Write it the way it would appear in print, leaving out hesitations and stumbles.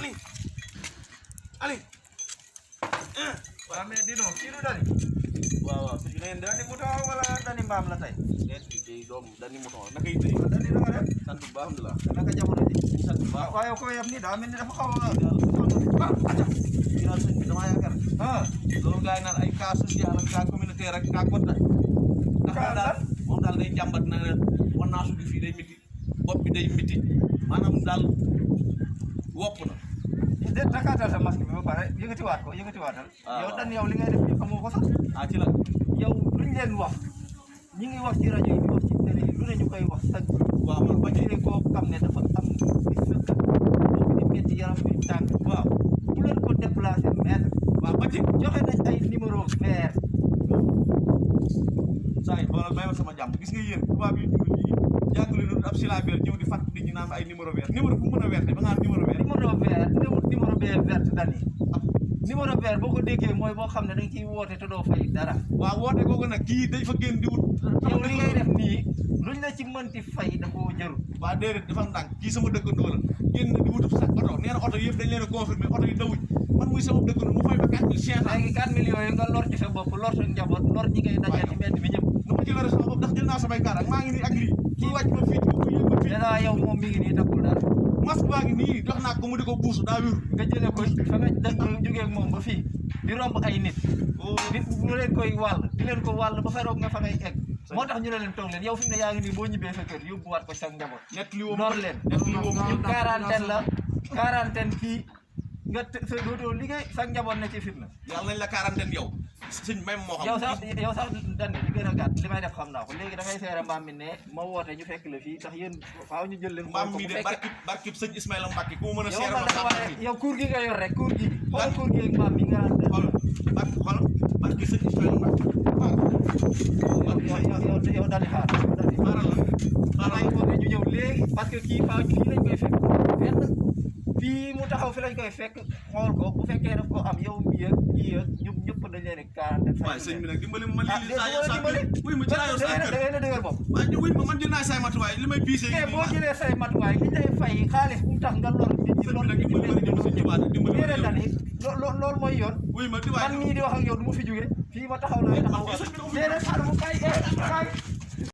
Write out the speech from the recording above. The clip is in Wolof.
Ali. Ali. Rame dino, kilo dani. Waaw su ñu Dani mu taw wala dani mbaam la tey. net bi day doom dani mu taw naka yitte Dani da nga def. sant bu baax alhamdulilah Naka jamono ji. sant bu baax Waaye ko yam ni daa mel ni dafa xaw a aca ginnaaw sëñ bi damaa yaakaar loolu gars yi naan ay cas social ak cas communautaire ak cas contact ndax moom daal day jàmbat na war naa sugi fii day miti bopp bi day miti maanaam daal wopp na de takaatal sa masque bi ba pare yëkkatiwaat ko yëkkatiwaatal. Yow dan yow li ngay def nii xamoo ko sax. ci la Yow luñ leen wax ñi ngi wax ci rajo yi di wax ci télé yi lu ne ñu koy wax sax. waaw man ba jëlee koo xam ne dafa am di sëkk di metti yaram bi tàng. waaw Bu leen ko déplacé mètre. waaw ba ci Joxe nañ ay numéro vert. saa yi xoolal may ma sama jàmm gis nga yéen tubaab yi ñuul yi jàngale noonu ab syllabaire ñëw di fàttali ñu naan ay numéro vert numéro fu mën a verte ba nga am numéro vert Numéro vert newul numéro bee vert dani. Numéro vert boo ko déggee mooy boo xam ne dañ ciy woote te doo fay dara. waaw woote googu nag kii dañ fa génn di wut Yow li ngay def nii luñ la ci mënti fay da koo jarul. waa déedéet dafa ndànk kii sama dëkkandoo la génn di wutub sax oto nee na oto yëpp dañ leen a confirmé oto yi dawuñ man muy sama dëkkandoo mu fay ba 4500 Léegi 4 millions yi nga lor ci sa bopp lor sa njaboot lor ñi ngay dajal ci mbedd mi ñëpp. nu ma ci lore sama bopp ndax jël naa samay kaar ak maa ngi nii ak lii kii wàcc ma fii bu yëg ma fii Danaa yow moom mi ngi nii takkul dara. masque baa ngi nii dox naa ko mu di ko buusu daa wéru Nga jëlee ko fa nga dëkk jógee ak moom ba fii di romb ay nit. Nit bu leen koy wàll di leen ko wàll ba feroog nga fa ngay egg. Moo tax ñu ne leen toog leen yow fi mu ne yaa ngi nii boo ñibbee sa kër yóbbuwaat ko sa njaboot. net li woo Noor leen net li woo ñu quarantaine la quarantaine fii nga sa dootoo liggéey sa njaboot ne ci fitna. yàlla nañ la quarantaine yow sëñ même moo xam yow sax dandi li gën a gàtt li may def xam naa ko léegi da ngay seere mbaam mi ne ma woote ñu fekk la fii tax yéen faaw ñu jël leen mbaam mi de barkib sëñ Ismaïla Mbacke ku ma mën a yow seere man ma dafa sàmm wax yow kuur gi nga yor rek kuur gi xool kuur gi ak mbaam mi nga naan xool barkib sëñ Ismaïla Mbacke yow dandi xaar dandi maaral la xaaral woote ñu ñëw léegi parce que kii faaw fii lañ koy fekk fenn fii mu taxaw fi lañ koy fekk xool ko bu fekkee daf ko am yow mii ak kii ak ñoom ñëpp dañ leen di quarantaine waaye sëñ bi nag dimbali ma ah lii saa yow saa wuy ma ci laa yow saa kër da ngeen a dëgër bopp waaye wuy ma man jël naa say matuwaay li may piisee mais boo jëlee say matuwaay li lay fay xaalis bu mu tax nga lor nit ñi sëñ lor bi nag nit ñi dimbali ma di ma si ñëwaat dimbali ma déedéet dani loolu mooy yoon wuy ma di man waay mii di wax ak yow du ma fi jóge fii ma taxaw la taxaw déedéet xaaral mu kay